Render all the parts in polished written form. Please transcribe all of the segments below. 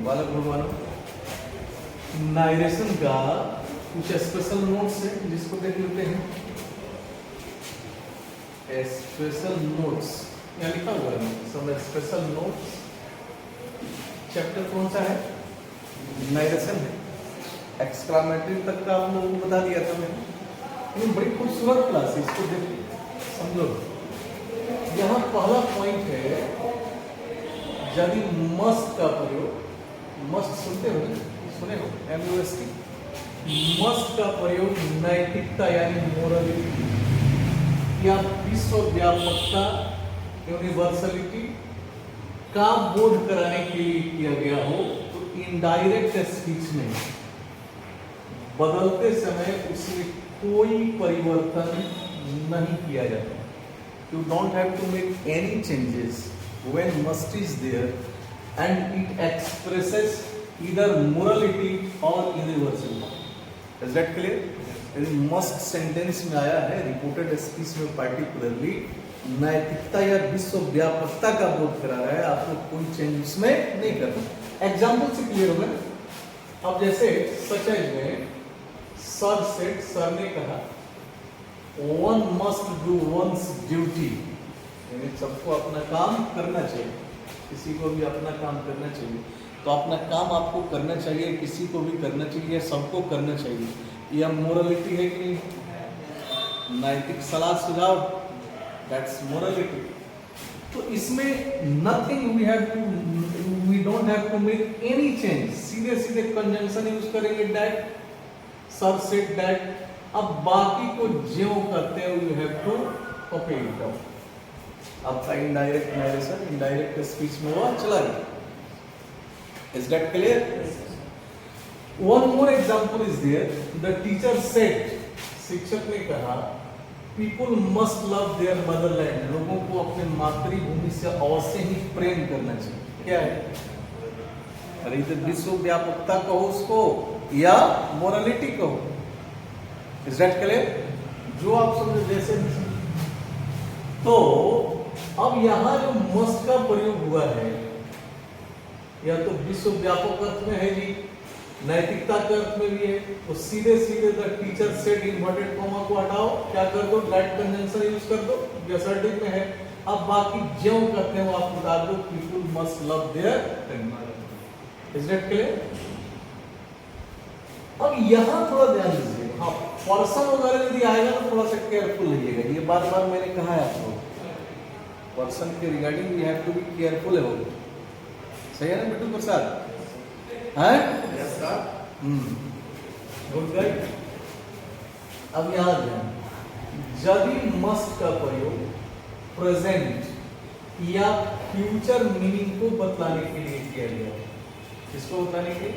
बालक भगवानों, नाइरेशन का कुछ स्पेशल नोट्स है जिसको देख लेते हैं। स्पेशल नोट्स यहाँ लिखा हुआ है, सब स्पेशल नोट्स। चैप्टर कौन सा है? नाइरेशन है। एक्सक्लामेटरी तक का आप लोगों को बता दिया था मैंने। ये बड़ी खूबसूरत क्लास है, इसको देख समझो। यहाँ पहला पॉइंट है, यदि मस्ट का प्रयोग, मस्ट सुनते हो, सुने हो, MUST, मस्ट का प्रयोग नैतिकता यानी मोरलिटी या विश्वव्यापकता यूनिवर्सलिटी का बोध कराने के लिए किया गया हो तो इनडायरेक्ट स्पीच में बदलते समय उसमें कोई परिवर्तन नहीं किया जाता। You don't have to make any changes when must is there and it expresses either morality or universality. Is that clear? यदि must सेंटेंस में आया है रिपोर्टेड स्पीच में पर्टिकुलरली नैतिकता या विश्वव्यापकता का बोध करा रहा है, आपको कोई चेंज उसमें नहीं करना। एग्जाम्पल से क्लियर होगा। अब जैसे सच में सर ने कहा one must do once duty, यानी सबको अपना काम करना चाहिए, किसी को भी अपना काम करना चाहिए। तो अपना काम आपको करना चाहिए, किसी को भी करना चाहिए, सबको करना चाहिए। यह मोरलिटी है कि नैतिक सलाह सुझाव, दैट्स मोरलिटी। तो इसमें nothing we don't have to make any change, सीधे सीधे कंजंक्शन यूज करेंगे दैट, सर सेड दैट। अब बाकी को ज्यों करते हो you have to copy it out. आपका इनडायरेक्ट नरेशन इनडायरेक्ट स्पीच में वो चला गया। Is that clear? One more example is there. The teacher said, शिक्षक ने कहा people must love their motherland, लोगों को अपने मातृभूमि से अवश्य ही प्रेम करना चाहिए। क्या है? अरे इधर विश्वव्यापकता कहो उसको या मोरालिटी कहो। Is that clear? जो आप समझो जैसे। तो अब यहां जो मस्ट का प्रयोग हुआ है या तो विश्वव्यापक अर्थ में है जी, नैतिकता के अर्थ में भी है। तो सीधे सीधे the teacher said inverted comma को हटाओ, क्या कर दो, दैट कंजंक्शन यूज कर दो, असर्टिव में है। अब बाकी ज्यों करते हैं वो आप बता दो, people must love their motherland. Is that clear? अब यहां थोड़ा ध्यान दीजिए। हाँ, पर्सन वगैरह यदि आएगा तो थोड़ा सा केयरफुल रहिएगा। ये बार बार मैंने कहा है आपको, पर्सन के regarding we have to be careful about. सही है ना बिट्टू प्रसाद? है? Yes sir. Good guide. अब यहां ध्यान, यदि मस्ट का प्रयोग प्रेजेंट या फ्यूचर मीनिंग को बतलाने के लिए किया गया, किसको बताने के?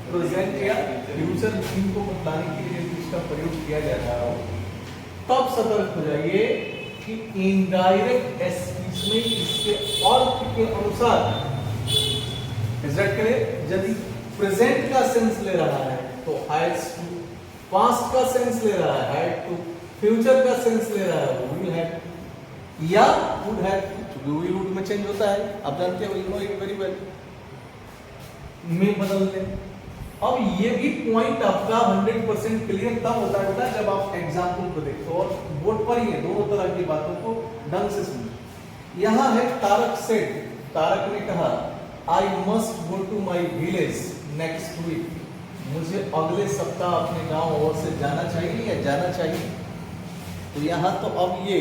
प्रेजेंट या फ्यूचर मीनिंग को बतलाने के लिए इसका प्रयोग किया जाता है, तब सतर्क हो जाइए कि इनडायरेक्ट स्पीच में इसके अर्थ के अनुसार, इज दैट क्लियर? यदि प्रेजेंट का सेंस ले रहा है तो हैज टू, पास्ट का सेंस ले रहा है हैड टू, फ्यूचर का सेंस ले रहा है विल हैव या would have to. Will would में चेंज होता है, आप जानते हो, you know it very well, में बदलते हैं। अब ये भी पॉइंट आपका 100% क्लियर तब होता है बेटा जब आप एग्जाम्पल को देखो और बोर्ड पर ही है, दोनों तरह की बातों को ढंग से समझो। यहां है तारक सेड, तारक ने कहा I must go to my village next week, मुझे अगले सप्ताह अपने गांव और से जाना चाहिए या जाना चाहिए। तो यहाँ तो अब ये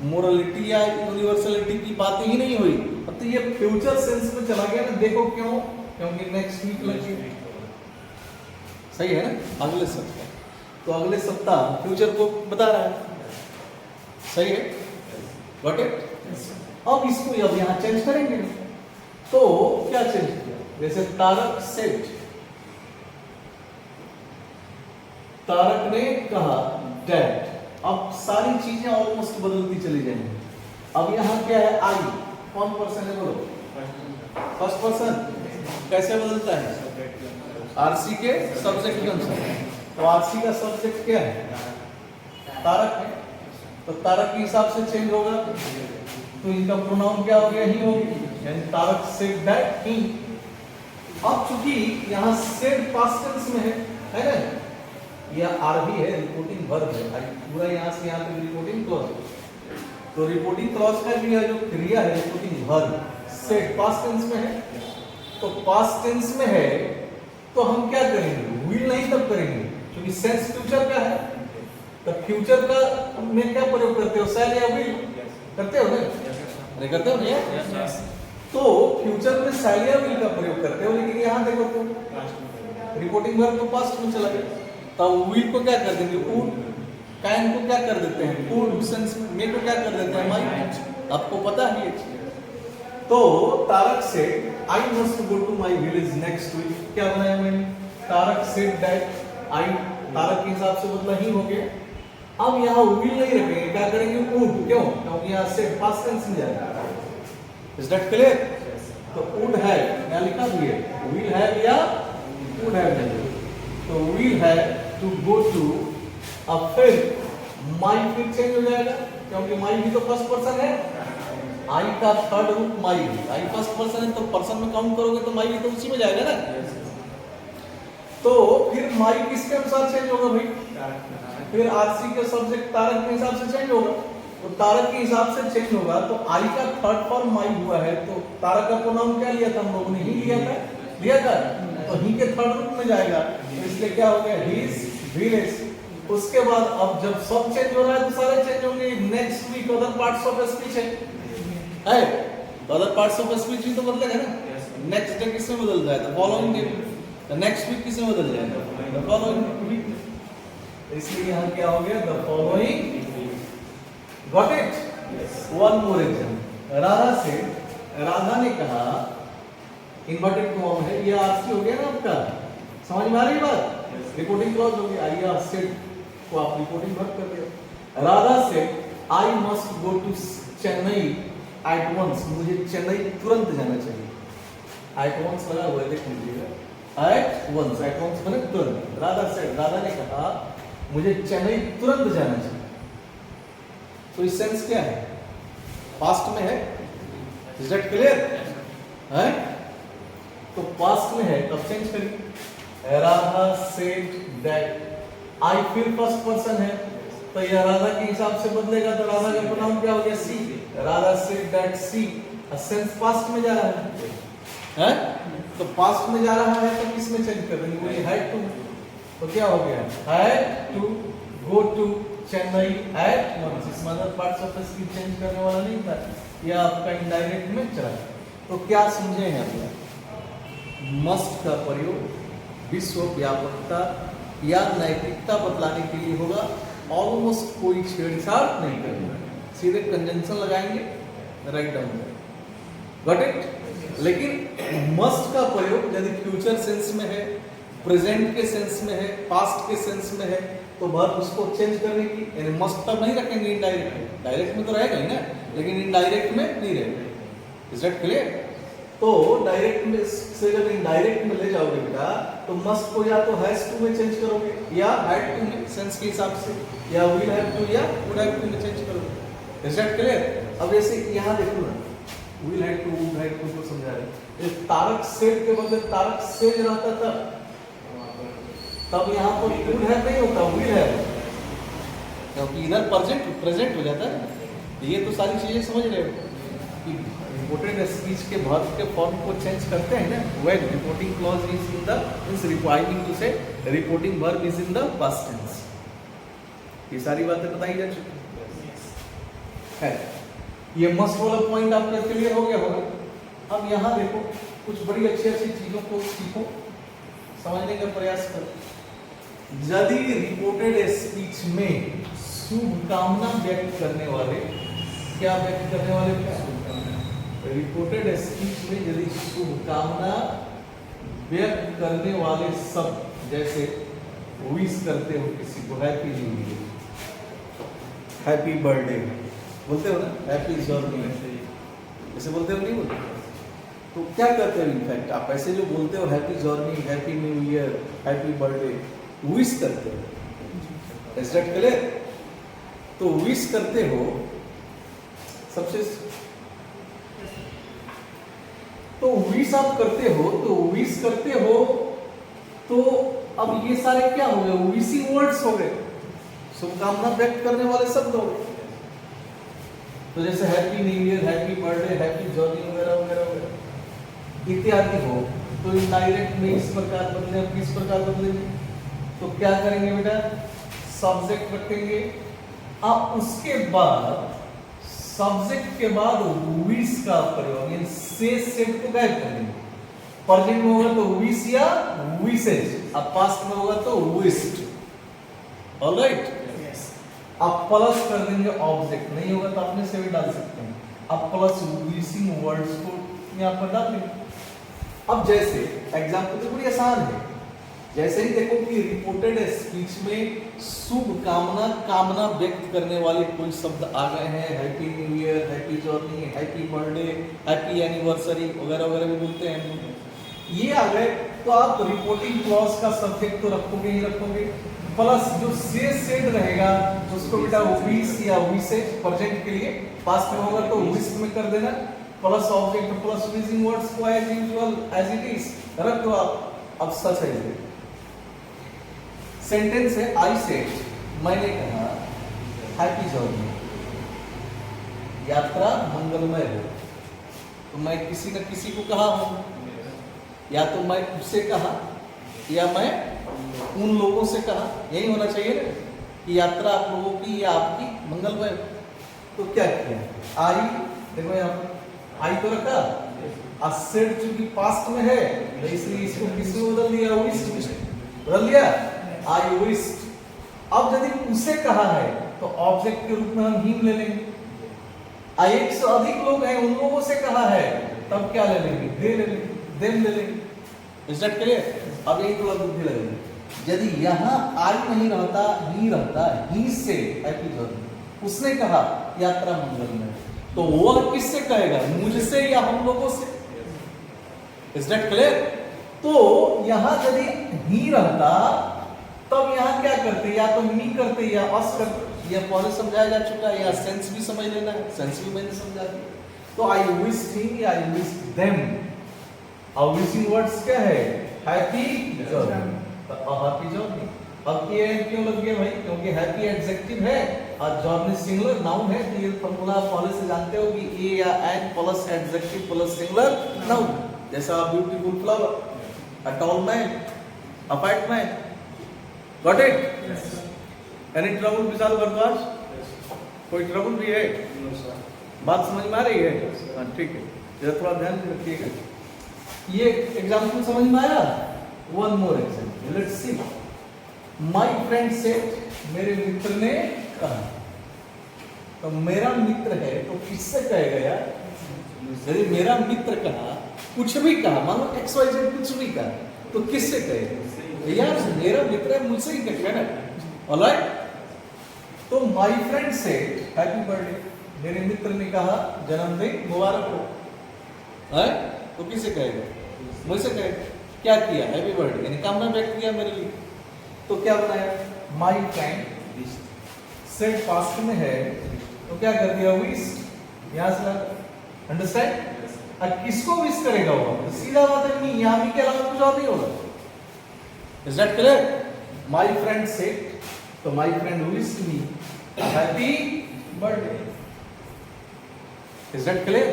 मोरलिटी या यूनिवर्सलिटी की बात ही नहीं हुई, अब तो ये फ्यूचर सेंस में चला गया ना। देखो क्यों? क्योंकि नेक्स्ट वीक लगी, सही है ना, अगले सप्ताह। तो अगले सप्ताह फ्यूचर को बता रहा है, सही है, गॉट इट? अब इसको अब यहां चेंज करेंगे, तो क्या चेंज किया? जैसे तारक सेड, तारक ने कहा डैड, अब सारी चीजें ऑलमोस्ट बदलती चली जाएंगी। अब यहां क्या है? आई, कौन पर्सन है बोलो? First person. कैसे बदलता है? आरसी के सब्जेक्ट के अनुसार। तो आरसी का सब्जेक्ट क्या है? तारक है, तो तारक के हिसाब से चेंज होगा। तो इनका प्रोनाउन क्या हो गया? ही होगी, यानी तारक सेड दैट ही। अब चूंकि यहाँ सेड पास्ट टेंस में है ना, यह आर भी है, रिपोर्टिंग वर्ब है, पूरा यहाँ से यहाँ तक रिपोर्टिंग क्लॉज है। तो रिपोर्टिंग क्लॉज का भी जो क्रिया है reporting verb said past tense में है, तो पास्ट टेंस में है तो हम क्या करेंगे, विल नहीं तब करेंगे क्योंकि सेंस फ्यूचर का है। तो फ्यूचर का में क्या प्रयोग करते हो, शैल या विल करते हो ना, नहीं करते हो ना? तो फ्यूचर में शैल या विल का प्रयोग करते हो, लेकिन यहाँ देखो तुम रिपोर्टिंग वर्ब तो पास्ट में चला गया, तब विल को क्या कर देंगे, वुड, कैन को क्या कर देते हैं, कुड, सेंस में को क्या कर देते हैं, माइट, आपको पता ही है। तो Tarak said I must go to my village next week, क्या बनाया मैंने, Tarak said that I, Tarak के हिसाब से मतलब ही हो गया। अब यहाँ विल नहीं रखेंगे, क्या करेंगे, वुड, क्यों, क्योंकि यहाँ सेड पास्ट टेंस में जाएगा। Is that clear? तो वुड है यहाँ लिखा भी है, विल हैव या वुड हैव नहीं, तो will have to go to, अब फिर माई फिर चेंज हो जाएगा क्योंकि माई भी तो फर्स्ट पर्सन है, आई का थर्ड रूप माई भी, आई फर्स्ट पर्सन है तो पर्सन में काउंट करोगे तो माई भी तो उसी में जाएगा ना। तो फिर माई किसके अनुसार चेंज होगा भाई, फिर आरसी के सब्जेक्ट तारक के हिसाब से चेंज होगा, तो तारक के हिसाब से चेंज होगा। तो आई का थर्ड फॉर्म माई हुआ है, तो तारक का प्रोनाउन क्या लिया था हम लोगों ने, ही लिया था, तो ही के थर्ड रूप में जाएगा, तो इसलिए क्या हो गया, हिज विलेज। उसके बाद अब जब सब चेंज हो रहा है तो सारे चेंज होंगे। Next week other parts of speech है, तो अदर पार्ट्स ऑफ स्पीच भी तो बदलेगा ना, नेक्स्ट डे किसमें बदल जाएगा, फॉलोइंग डे, नेक्स्ट वीक किसमें बदल जाएगा, द फॉलोइंग वीक, इसलिए यहाँ क्या हो गया, the following, got it. One more example, Radha से, राधा ने कहा, इन्वर्टेड कॉमा है, ये आरसी हो गया ना आपका, समझ में आ रही बात, रिपोर्टिंग क्लॉज हो गया, आई सेड को आप रिपोर्टिंग वर्ब कर दिया। राधा से I must go to Chennai at once, मुझे चेन्नई तुरंत जाना चाहिए, एट वंस लगा हुआ है देख लीजिएगा, एट वंस, एट वंस मतलब तुरंत। राधा से, राधा ने कहा मुझे चेन्नई तुरंत जाना चाहिए, तो इस सेंस क्या है, पास्ट में है, इज दैट क्लियर है, तो पास्ट में है तब चेंज करिए, राधा सेड दैट, आई फिर फर्स्ट पर्सन है तो यह राधा के हिसाब से बदलेगा, तो राधा का प्रोनाउन क्या हो गया, she, Radha said that she, tense past में जा रहा है, तो पास्ट में जा रहा है तो किस में चेंज कर देंगे, कोई हैड टू, तो क्या हो गया, had to go to Chennai at once, इसमें other parts of speech change करने वाला नहीं था, यह आपका इनडायरेक्ट में चला। तो क्या समझे हैं आप, मस्ट का प्रयोग विश्व व्यापकता या नैतिकता बतलाने के लिए होगा, ऑलमोस्ट कोई छेड़छाड़ नहीं करेंगे, सीधे कंजंक्शन लगाएंगे, राइट डाउन, गॉट इट। लेकिन मस्ट का प्रयोग यदि फ्यूचर सेंस में है, प्रेजेंट के सेंस में है, पास्ट के सेंस में है, तो वर्ब उसको चेंज करने की, यानी मस्ट तब नहीं रखेंगे इनडायरेक्ट में, डायरेक्ट में तो रहेगा ही ना, लेकिन इनडायरेक्ट में नहीं रहेगा, इज दैट क्लियर। तो डायरेक्ट में से जब इनडायरेक्ट में ले जाओगे बेटा, तो मस्ट को या तो हैज टू में चेंज करोगे, या हैड टू में सेंस के हिसाब से, या विल हैव टू या वुड हैव टू में चेंज करोगे, इज दैट क्लियर। अब जैसे यहाँ देखो ना, will have to, would have to को समझा रहे, तारक सेड के बदले तारक सेज रहता था, तब यहाँ पर वुड हैव नहीं होता, विल हैव, क्योंकि इधर प्रेजेंट हो जाता है। ये तो सारी चीजें समझ रहे हो कि रिपोर्टेड स्पीच के वर्ब के फॉर्म को चेंज करते हैं ना, when reporting clause is in the, means requiring to say reporting verb is in the past tense. ये सारी बातें बताई जा चुकी है। ये मस्ट वाला पॉइंट आपका क्लियर हो गया होगा। अब यहाँ देखो, कुछ बड़ी अच्छी अच्छी चीजों को सीखो, समझने का प्रयास करो। यदि रिपोर्टेड स्पीच में शुभकामना व्यक्त करने वाले, क्या व्यक्त करने वाले, क्या रिपोर्टेड स्पीच में यदि शुभकामना व्यक्त करने वाले शब्द, जैसे विश करते हो किसी को, happy new year, happy birthday बोलते हो ना, हैप्पी जर्नी, ऐसे बोलते हो नहीं बोलते, तो क्या करते हो, इनफैक्ट आप ऐसे जो बोलते हो happy journey, happy new year, happy birthday, wish करते हो, इज दैट क्लियर। तो विश करते हो सबसे, तो विश आप करते हो, तो विश करते अब ये सारे क्या हो गए, विशिंग वर्ड्स हो गए, शुभकामना व्यक्त करने वाले शब्द हो गए। तो जैसे happy new year, happy birthday, happy journey वगैरह वगैरह वगैरह इत्यादि हो, तो इनडायरेक्ट में इस प्रकार बदले, किस प्रकार बदलेंगे, तो क्या करेंगे बेटा, सब्जेक्ट रखेंगे। अब उसके बाद सब्जेक्ट के बाद विश का प्रयोग, यानी से सेट को गायब कर देंगे। प्रेजेंट में होगा तो विश या विशेज, अब पास्ट में होगा तो विश्ड। ऑलराइट, अब प्लस कर देंगे ऑब्जेक्ट, नहीं होगा तो अपने से भी डाल सकते हैं। अब प्लस विशिंग वर्ड्स को यहाँ पर डाल देंगे। अब जैसे एग्जाम्पल तो बड़ी आसान है, जैसे ही देखो कि रिपोर्टेड स्पीच में शुभ कामना, कामना व्यक्त करने वाले कोई शब्द आ गए हैं, happy new year, happy journey, happy birthday, happy anniversary वगैरह वगैरह भी बोलते हैं, ये आ गए, तो आप रिपोर्टिंग क्लॉज का सब्जेक्ट तो रखोगे ही रखोगे, प्लस जो से सेड रहेगा उसको बेटा विश या विशेष प्रेजेंट के लिए, पास्ट में होगा तो विश में कर देना, plus object plus wishing words को as usual as it is रख दो आप। अब सच है, सेंटेंस है, आई सेड, मैंने कहा, हैप्पी जर्नी, यात्रा मंगलमय हो। तो मैं किसी न किसी को कहा हूं, या तो मैं उससे कहा या मैं उन लोगों से कहा, यही होना चाहिए ना कि यात्रा आप लोगों की या आपकी मंगलमय हो। तो क्या किया, आई, देखो यहाँ आई तो रखा, सेड चूंकि पास्ट में है तो इसलिए इसको किसमें बदल दिया, विश बदल दिया, आई विश्ड। अब यदि उसे कहा है तो ऑब्जेक्ट के रूप में हम हिम ले लेंगे। एक से अधिक लोग हैं, उन लोगों से कहा है, तब क्या ले लेंगे, दे ले लेंगे, देम ले लेंगे। Is that clear? अब यही थोड़ा बुद्धि लगेगी। यदि यहाँ आई नहीं रहता, ही रहता, ही से हैप्पी जर्नी, उसने कहा यात्रा मंगलमय, तो वह किससे कहेगा, मुझसे या हम लोगों से? Is that clear? तो यहाँ यदि ही रहता तब यहाँ क्या करते, या तो मी करते या अस करते, यह पहले समझाया जा चुका है, या सेंस भी समझ लेना है, सेंस भी मैंने समझा दिया। तो आई विश हिम या आई विश देम, और विशिंग वर्ड्स क्या है, हैप्पी जर्नी, हैप्पी जर्नी। अब ये क्यों लग गया भाई, क्योंकि हैप्पी एडजेक्टिव है और जर्नी सिंगुलर नाउन है, तो ये फॉर्मूला पहले से जानते हो कि ए या an plus adjective plus singular noun, जैसा beautiful flower, a tall man, a fat man. Got it? Any trouble Vishal Bhardwaj? कोई ट्रबल भी है? बात समझ में आ रही है? हाँ ठीक है, जरा थोड़ा ध्यान से रखिएगा। ये एग्जाम्पल समझ में आया? One more example, let's see. My friend said, मेरे मित्र ने कहा। तो मेरा मित्र है तो किससे कहेगा यार? यदि मेरा मित्र कहा, कुछ भी कहा, मान लो एक्स वाई जेड कुछ भी कहा, तो किससे कहेगा यार? मेरा मित्र है, मुझसे ही कहेगा ना। ऑलराइट, तो my friend said happy birthday, मेरे मित्र ने कहा जन्मदिन मुबारक हो, है? तो किसे कहेगा? मुझसे कहेगा। क्या किया? हैप्पी बर्थडे, यानी कामना व्यक्त किया मेरे लिए। तो क्या बनाया? माय फ्रेंड सेड पास्ट में है तो क्या कर दिया? विश, यहां से लगा। अंडरस्टैंड? अब किसको विश करेगा वो? तो सीधा बात है, नहीं यहां भी के अलावा कुछ और नहीं होगा। Is that clear? My friend said, तो my friend wish me happy birthday. Is that clear?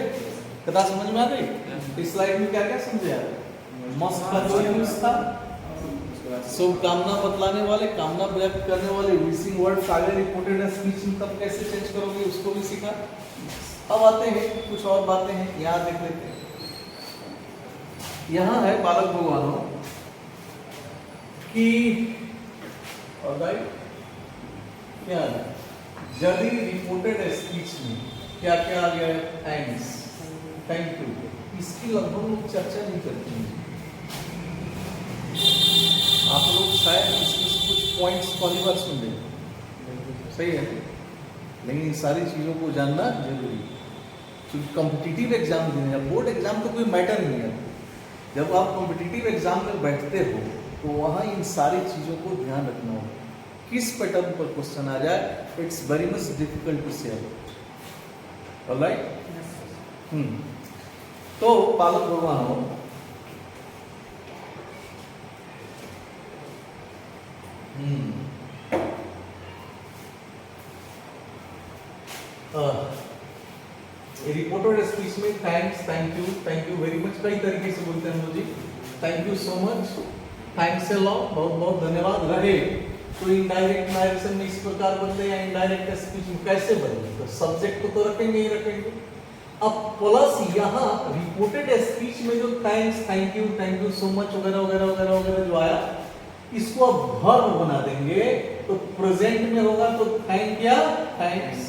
कथा समझ में आ गई? इस स्लाइड में क्या क्या समझे आप? मस्ट का जो यूज था, शुभकामना बतलाने वाले, कामना व्यक्त करने वाले विशिंग वर्ड्स आगे रिपोर्टेड स्पीच में तब कैसे चेंज करोगे उसको भी सीखा। अब आते हैं कुछ और बातें हैं, यहाँ देख लेते हैं। यहाँ है बालक भगवानों की, ऑलराइट, क्या है? यदि रिपोर्टेड स्पीच में क्या क्या आ गया है? एंड्स, थैंक यू, इसकी लगभग लोग चर्चा नहीं करते हैं। आप लोग शायद इसमें कुछ पॉइंट्स पहली बार सुन रहे, सही है, लेकिन इन सारी चीज़ों को जानना जरूरी है, क्योंकि कॉम्पिटिटिव एग्जाम देने, बोर्ड एग्जाम तो कोई मैटर नहीं है। जब आप कॉम्पिटिटिव एग्जाम में बैठते हो तो वहाँ इन सारी चीज़ों को ध्यान रखना होगा, किस पैटर्न पर क्वेश्चन आ जाए। It's very much difficult to say, alright. तो पालक भगवान हो, रिपोर्टेड स्पीच में thanks, thank you very much कई तरीके से बोलते हैं हम जी। Thank you so much, thanks a lot, बहुत बहुत धन्यवाद। रहे तो इनडायरेक्ट नरेशन में इस प्रकार बनते हैं, इनडायरेक्ट स्पीच में कैसे बने, तो सब्जेक्ट को तो रखेंगे ही रखेंगे। अब प्लस यहाँ रिपोर्टेड स्पीच में जो thanks, thank you so much वगैरह वगैरह वगैरह वगैरह जो आया, इसको अब वर्ब बना देंगे। तो प्रेजेंट में होगा तो थैंक या थैंक्स,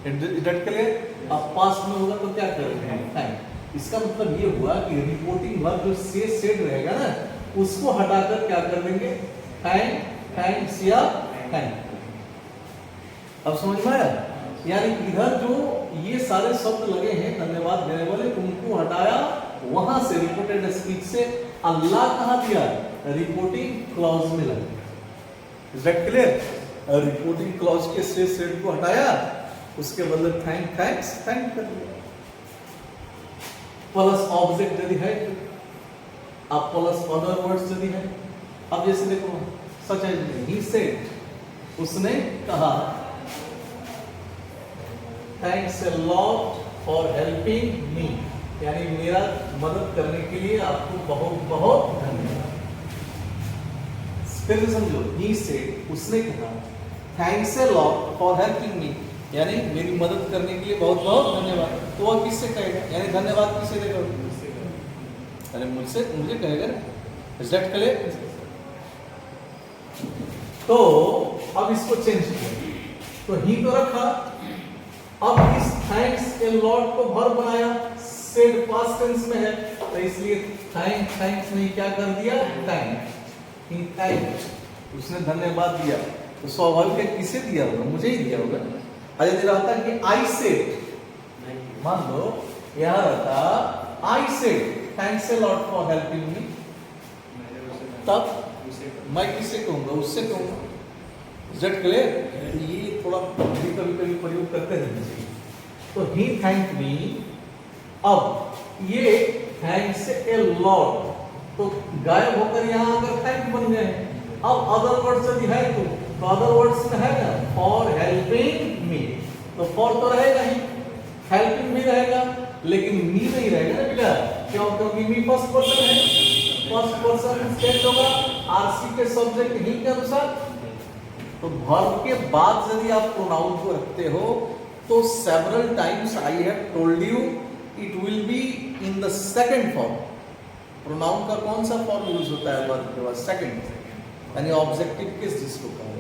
इट क्लियर। अब पास्ट में होगा तो क्या करेंगे, थैंक। इसका मतलब ये हुआ कि रिपोर्टिंग वर्ब जो से सेड रहेगा ना, उसको हटाकर क्या कर देंगे, थैंक, थैंक्स या थैंक। अब समझ में आया? यानी इधर जो ये सारे शब्द लगे हैं धन्यवाद देने वाले, उनको हटाया, वहां से रिपोर्टेड स्पीच से अल्लाह कहां दिया, रिपोर्टिंग क्लॉज में लगा। Is that clear? Reporting clause के से सेड को हटाया, उसके बदले थैंक, थैंक्स, थैंक कर दिया। प्लस ऑब्जेक्ट यदि है, अब प्लस अदर वर्ड्स यदि है। अब जैसे देखो सच है, ही सेड, उसने कहा, thanks a lot for helping me, यानी मेरा मदद करने के लिए आपको बहुत बहुत धन्यवाद। फिर से समझो, ही सेड, उसने कहा, thanks a lot for helping me, यानी मेरी मदद करने के लिए बहुत बहुत धन्यवाद। तो वह किससे कहेगा, यानी धन्यवाद किससे देगा, अरे मुझसे, मुझे कहेगा ना। Is that clear? तो अब इसको चेंज किया, तो ही तो रखा, अब इस थैंक्स ए लॉट को वर्ब बनाया, सेड पास्ट टेंस में है, तो इसलिए थैंक्स में क्या कर दिया, थैंक। ही थैंक, उसने धन्यवाद दिया, तो स्वाभाविक है किसे दिया होगा, मुझे ही दिया होगा। अगर यदि रहता कि आई सेड, मान लो यहाँ रहता I said thanks a lot for helping me, तब मैं किसे कहूंगा, उससे कहूंगा। Is that clear? ये थोड़ा कभी कभी प्रयोग करते रहना चाहिए। तो ही थैंक मी, अब ये थैंक्स ए लॉट तो गायब होकर यहाँ अगर थैंक बन गए। अब अदर वर्ड्स यदि है तो अदर वर्ड्स में है ना, फॉर हेल्पिंग मी, तो फॉर तो रहेगा ही, हेल्पिंग भी रहेगा, लेकिन मी नहीं रहेगा ना बेटा, क्यों? क्योंकि मी फर्स्ट पर्सन है, फर्स्ट पर्सन स्टेट होगा आरसी के सब्जेक्ट ही के अनुसार। तो वर्ब के बाद यदि आप प्रोनाउन को रखते हो तो several times I have told you it will be in the second form. Pronoun का कौन सा फॉर्म यूज होता है वर्ब के बाद, सेकंड, यानी ऑब्जेक्टिव केस जिसको कहते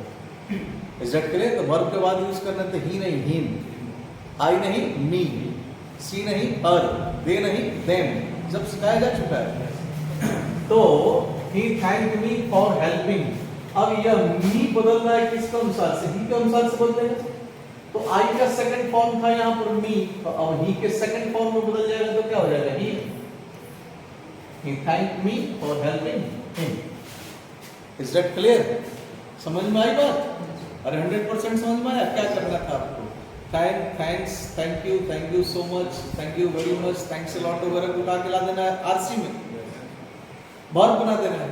हैं। Is that clear? तो वर्ब के बाद यूज करना तो ही नहीं हिम, आई नहीं मी, सी नहीं हर, दे नहीं देम, जब सिखाया जा चुका है। तो ही थैंक मी फॉर हेल्पिंग, अब यह मी बदल रहा है किसके अनुसार से, ही के अनुसार से बदलेगा। तो आई का सेकंड फॉर्म था यहाँ पर मी, तो अब ही के सेकंड फॉर्म में बदल जाएगा तो क्या हो जाएगा, he thank me for helping him. Is that clear? समझ में आई बात? अरे 100% समझ में आया? क्या करना था आपको, thanks, thank you so much, thank you very much, thanks a lot वगैरह को उठा के ला देना है आरसी में, वर्ब बना देना है,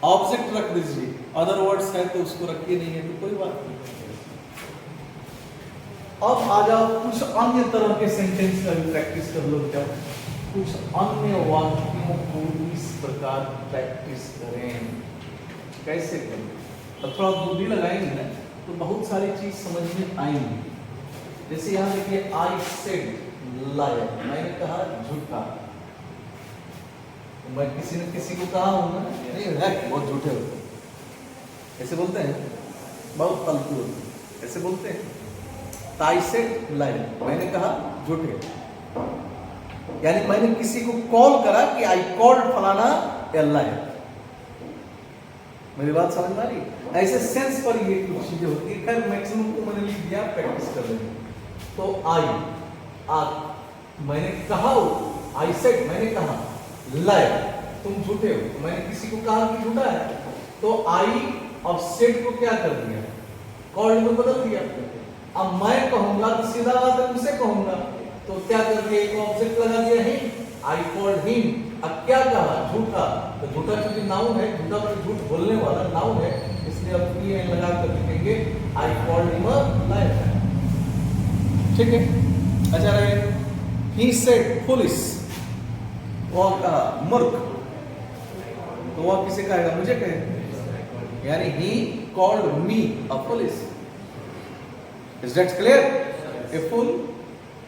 ऑब्जेक्ट रख दीजिए, अदर वर्ड्स है तो उसको रखिए, नहीं है तो कोई बात नहीं। अब आ जाओ कुछ अन्य तरह के सेंटेंस का भी प्रैक्टिस कर लो क्या, कुछ अन्य वाक्यों को इस प्रकार प्रैक्टिस करें। कैसे करें? तो थोड़ा बुद्धि लगाएंगे ना तो बहुत सारी चीज समझ में आएंगी। जैसे यहाँ देखिए, आई सेड लायर, मैंने कहा झूठा, मैं किसी ने किसी को कहा हूँ ना, नहीं है बहुत झूठे होते, ऐसे बोलते हैं, बहुत फालतू होते, ऐसे बोलते हैं। आई सेड लायर, मैंने कहा झूठे, यानी मैंने किसी को कॉल करा कि आई कॉल्ड फलाना या लायर। मेरी बात समझ में आ रही? ऐसे सेंस पर ये कुछ चीजें होती है। खैर मैक्सिमम को मैंने लिख दिया, प्रैक्टिस कर लेंगे। तो आई मैंने कहा, आई सेड मैंने कहा, लायर तुम झूठे हो, तो मैंने किसी को कहा कि झूठा है, तो आई और सेड को क्या कर दिया, कॉल्ड में बदल दिया। अब मैं कहूंगा तो सीधा बात है उसे कहूंगा, तो क्या कर दिया, एक ऑब्जेक्ट लगा दिया हिम, आई कॉल्ड हिम। अब क्या कहा, झूठा, तो झूठा चूंकि नाउन है, झूठा मतलब झूठ बोलने वाला नाउन है, इसलिए अब ये लगा कर लिखेंगे I called him a liar. ठीक है, अच्छा रहे। ही सेड फुलिश, वह कहा मूर्ख, तो वह किसे कहेगा? मुझे कहेगा, यानी he called me a foolish. Is that clear? A fool,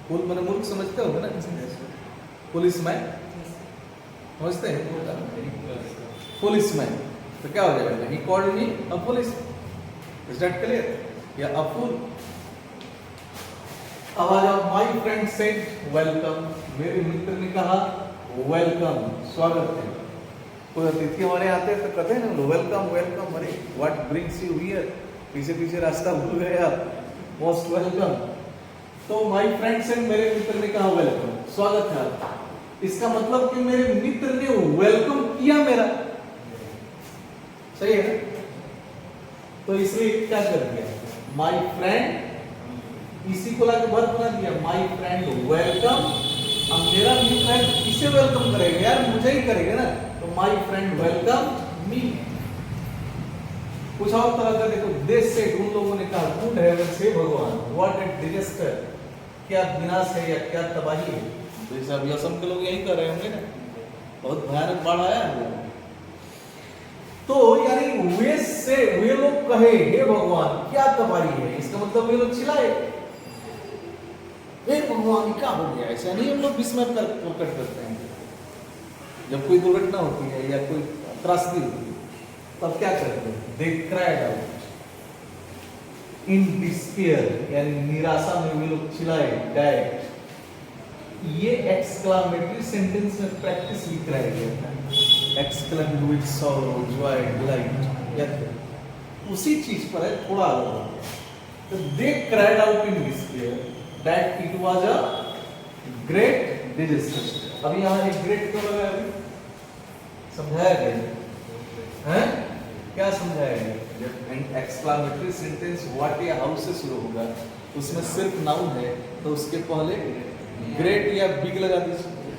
fool माने मूर्ख समझते हो ना? पुलिस मैन समझते हैं? पुलिस मैन, तो क्या हो जाएगा? ही called me a police. Is that clear? या अ फूल। अब आ जाओ, माय फ्रेंड सेड वेलकम, मेरे मित्र ने कहा वेलकम, स्वागत है। कोई अतिथि हमारे आते हैं तो कहते हैं ना वेलकम वेलकम, अरे व्हाट ब्रिंग्स यू हियर, पीछे पीछे रास्ता भूल गए आप, मोस्ट वेलकम। तो माय फ्रेंड सेड, मेरे मित्र ने कहा वेलकम, स्वागत है आपका। इसका मतलब कि मेरे मित्र ने वेलकम किया मेरा, सही है ना? तो इसलिए क्या कर दिया, माय फ्रेंड, इसी को लाके वर्ब बना दिया, माय फ्रेंड वेलकम। अब मेरा मित्र है, किसे वेलकम करेगा यार? मुझे ही करेगा ना, तो माय फ्रेंड वेलकम मी। कुछ और तरह का देखो, दे सेड, उन लोगों ने कहा, गुड हेवंस, हे भगवान, व्हाट ए डिजास्टर, क्या विनाश है या क्या तबाही है। जैसे अभी असम के लोग यही कर रहे होंगे ना, बहुत भयानक बाढ़ आया है। तो यानी वे लोग कहे, हे भगवान क्या तबाही है, इसका मतलब वे लोग चिल्लाए, हे भगवान क्या हो गया। ऐसा नहीं हम लोग विस्मय प्रकट करते हैं जब कोई दुर्घटना होती है या कोई त्रासदी होती है, तब क्या करते हैं? दे क्राइड आउट इन डिस्पेयर, यानी निराशा में वे लोग चिल्लाए, डाइड। ये एक्सक्लामेटरी सेंटेंस में प्रैक्टिस भी कराया गया था, exclaim with sorrow, Joy, delight, या उसी चीज पर है, थोड़ा अलग है। तो दे cried out in despair that it was a great disaster. अभी यहाँ एक ग्रेट क्यों लगा है? समझाया गया है, क्या समझाया गया? जब एक्सक्लामेटरी सेंटेंस व्हाट या हाउ से शुरू होगा, उसमें सिर्फ नाउन है, तो उसके पहले ग्रेट या बिग लगा दीजिए।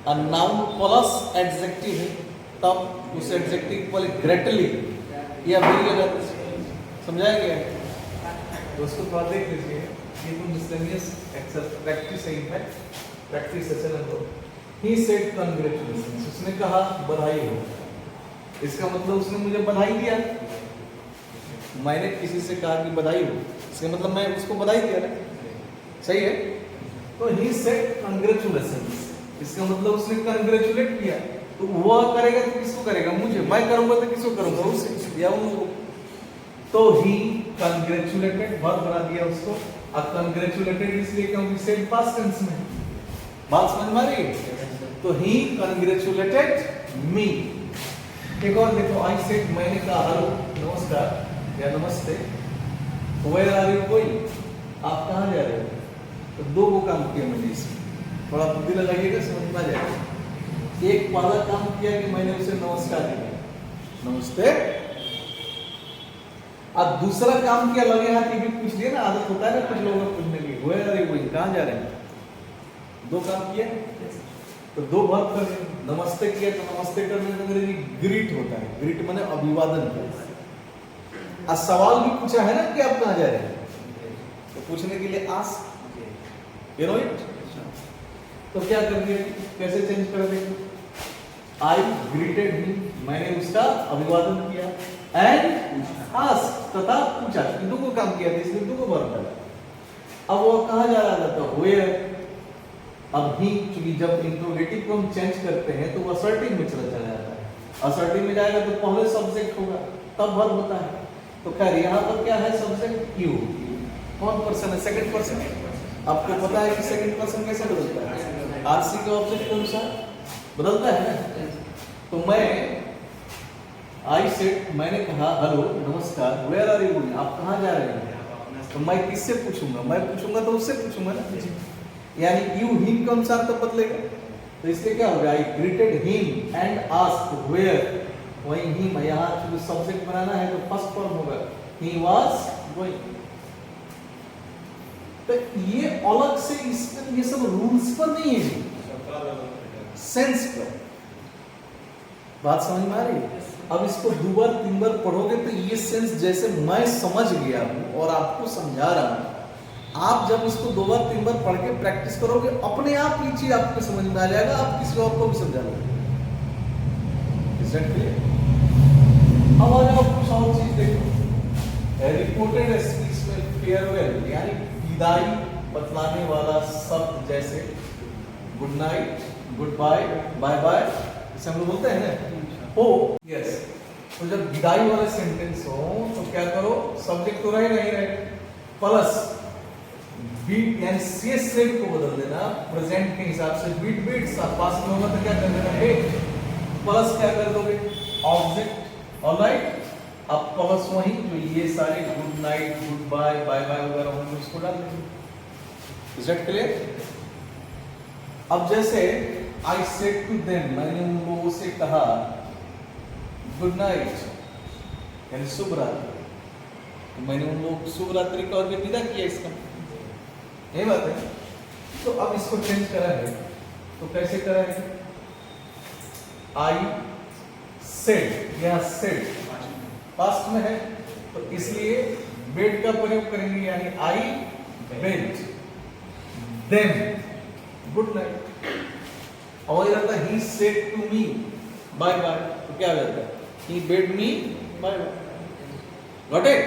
और नाउन प्लस एडजेक्टिव है, तब उस एडजेक्टिव के पहले ग्रेटली या बिग लगा दीजिए। समझाया गया? दोस्तों थोड़ा देख लीजिए, ये तो मिसलेनियस प्रैक्टिस है, इनफैक्ट प्रैक्टिस सेशन है। तो ही सेड कांग्रेचुलेशंस, उसने कहा बधाई हो। इसका मतलब उसने मुझे बधाई दिया, मैंने किसी से कहा कि बधाई हो, इसका मतलब मैं उसको बधाई दिया ना, सही है? तो ही सेड कांग्रेचुलेशंस, इसका मतलब उसने कांग्रेचुलेट किया। तो वह करेगा तो किसको करेगा? मुझे। मैं करूंगा तो किसको करूंगा? उसे या उनको। तो ही कांग्रेचुलेटेड, वर्ब बना दिया उसको। अब कांग्रेचुलेटेड इसलिए क्योंकि सेड पास्ट टेंस में। बात समझ में आ रही है? तो ही कांग्रेचुलेटेड मी। एक और देखो, आई सेड, मैंने कहा हेलो, नमस्कार या नमस्ते। वेयर आर यू गोइंग, आप कहाँ जा रहे हो? तो दो को काम किया मैंने इसमें, थोड़ा बुद्धि लगाइएगा, समझ में आ जाएगा। एक पहला काम किया कि मैंने उसे नमस्कार किया, नमस्ते। अब दूसरा काम किया, लगे हाथ ये भी पूछ लिया ना, आदत होता है ना कुछ लोगों को पूछने की, वेयर आर यू गोइंग, कहाँ जा रहे हैं। दो काम किया, तो दो वर्ब कर दिए। नमस्ते किया तो नमस्ते करने में अंग्रेजी ग्रीट होता है, ग्रीट माने अभिवादन करना। आज सवाल भी पूछा है ना कि आप कहाँ जा रहे हैं, तो पूछने के लिए आस्क, यू नो इट। तो क्या कर दिया, कैसे चेंज कर देंगे? आई ग्रीटेड हिम, मैंने उसका अभिवादन किया, एंड आस्क, तथा पूछा। दो को काम किया था, इसलिए दो को वर्ब डाला। अब वो कहाँ जा रहा था? वेयर। अब ही, चूंकि जब इंट्रोगेटिव को हम चेंज करते हैं तो वो असर्टिव में चला जाता है। असर्टिव में जाएगा तो पहले सब्जेक्ट होगा, तब वर्ब होता है। तो खैर यहाँ पर क्या है? Subject you. कौन पर्सन है? Second person. आपको पता है कि सेकंड पर्सन कैसे बदलता है? आरसी के ऑब्जेक्ट के अनुसार बदलता है ना। तो मैं आई सेड, मैंने कहा हेलो, नमस्कार, वेयर आर यू गोइंग, आप कहाँ जा रहे हैं? तो मैं किससे पूछूंगा? मैं पूछूंगा तो उससे पूछूंगा ना, यानी यू हिम के अनुसार तो बदलेगा। तो इसलिए क्या होगा? I greeted him and asked where, वही हिम, यहाँ चूंकि सब्जेक्ट बनाना है तो फर्स्ट फॉर्म होगा, ही वाज गोइंग। तो ये अलग से इसमें ये सब रूल्स पर नहीं है, सेंस पर। बात समझ में आ रही है? अब इसको 2 बार 3 बार पढ़ोगे तो ये सेंस जैसे मैं समझ गया हूं और आपको समझा रहा हूं, आप जब इसको 2 बार 3 बार पढ़ के प्रैक्टिस करोगे अपने आप ये चीज आपको समझ में आ जाएगा, आप किसी और को भी समझा लोगे। Is that clear? अब आ जाओ कुछ और चीज देखो। रिपोर्टेड स्पीच में फेयरवेल यानी विदाई बतलाने वाला शब्द जैसे good night, goodbye, bye bye, इसे हम लोग बोलते हैं ना हो। यस, तो जब विदाई वाले सेंटेंस हो तो क्या करो, सब्जेक्ट तो रहे नहीं रहे, प्लस बीट यानी से सेड को बदल देना प्रेजेंट के हिसाब से, बीट बीट्स आप पास में होगा तो क्या कर देना हे, प्लस क्या कर दोगे ऑब्जेक्ट, ऑलराइट। अब प्लस वही तो ये सारे good night, goodbye, bye bye वगैरह होंगे उसको डाल देंगे। Is that clear? अब जैसे आई सेड टू देम, मैंने उन लोगों से कहा गुड नाइट यानी शुभ रात्रि, तो मैंने उन लोगों को शुभ रात्रि का और विदा किया, इसका यही बात है। तो अब इसको चेंज करा है तो कैसे करा है, आई सेड, यह सेड पास्ट में है तो इसलिए बेड का प्रयोग करेंगे यानी I bade them good night. और रहता है he said to me bye bye, तो क्या रहता है he bade me bye bye. Got it?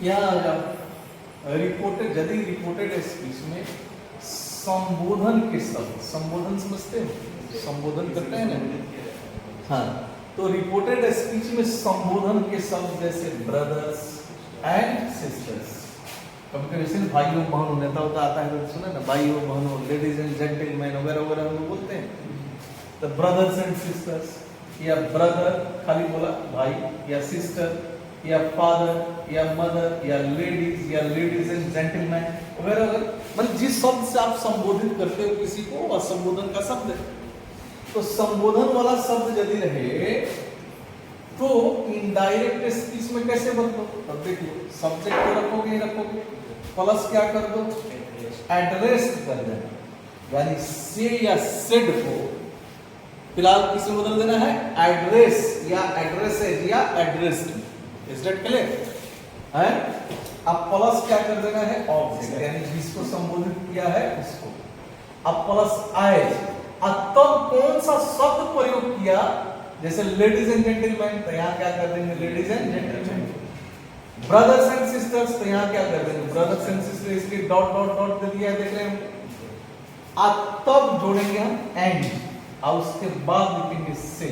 यहां आ जाओ, रिपोर्टेड, यदि रिपोर्टेड स्पीच में संबोधन के शब्द, संबोधन समझते हो, संबोधन करते हैं ना, हाँ, तो रिपोर्टेड स्पीच में संबोधन के शब्द जैसे ब्रदर्स एंड सिस्टर्स, कभी कभी सिर्फ भाइयों बहनों, नेता होता आता है तो सुने ना भाइयों बहनों, लेडीज एंड जेंटलमैन वगैरह वगैरह हम लोग बोलते हैं। तो ब्रदर्स एंड सिस्टर्स, या ब्रदर खाली बोला भाई, या सिस्टर, या फादर, या मदर, या लेडीज एंड जेंटलमैन वगैरह वगैरह, मतलब जिस शब्द से आप संबोधित करते हो किसी को वह संबोधन का शब्द है। तो संबोधन वाला शब्द यदि रहे तो इनडायरेक्ट स्पीच में कैसे बदलो, तब देख लो, सब्जेक्ट तो रखोगे ही रखोगे, प्लस क्या कर दो एड्रेस कर देना, यानी से या सेड को फिलहाल किसमें बदल देना है, एड्रेस या एड्रेसेज या एड्रेस्ड। इज दैट क्लियर है? अब प्लस क्या कर देना है ऑब्जेक्ट, यानी जिसको संबोधित किया है उसको। अब प्लस एज, अब तब कौन सा शब्द प्रयोग किया, जैसे लेडीज एंड जेंटलमैन, तो यहां क्या कर देंगे ladies and gentleman. Brothers and sisters, तो यहां क्या कर देंगे ब्रदर्स एंड सिस्टर्स, इसके डॉट डॉट डॉट दे दिया, देख रहे हैं। अब तब जोड़ेंगे हम एंड, और उसके बाद लिखेंगे से,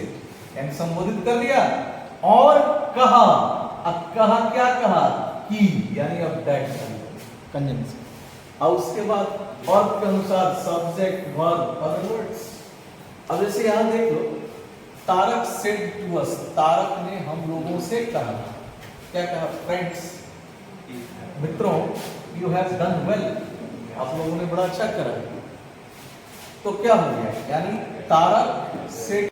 यानी संबोधित कर दिया और कहा। अब कहा क्या कहा की, यानी अब दैट कंजंक्शन, और उसके बाद और के अनुसार सब्जेक्ट वर्ब अदर वर्ड्स। अब जैसे यहां देख लो, Tarak said to us, Tarak ने हम लोगों से कहा, क्या कहा फ्रेंड्स, मित्रों, यू हैव डन वेल, आप लोगों ने बड़ा अच्छा करा। तो क्या हो गया, यानी तारक सेड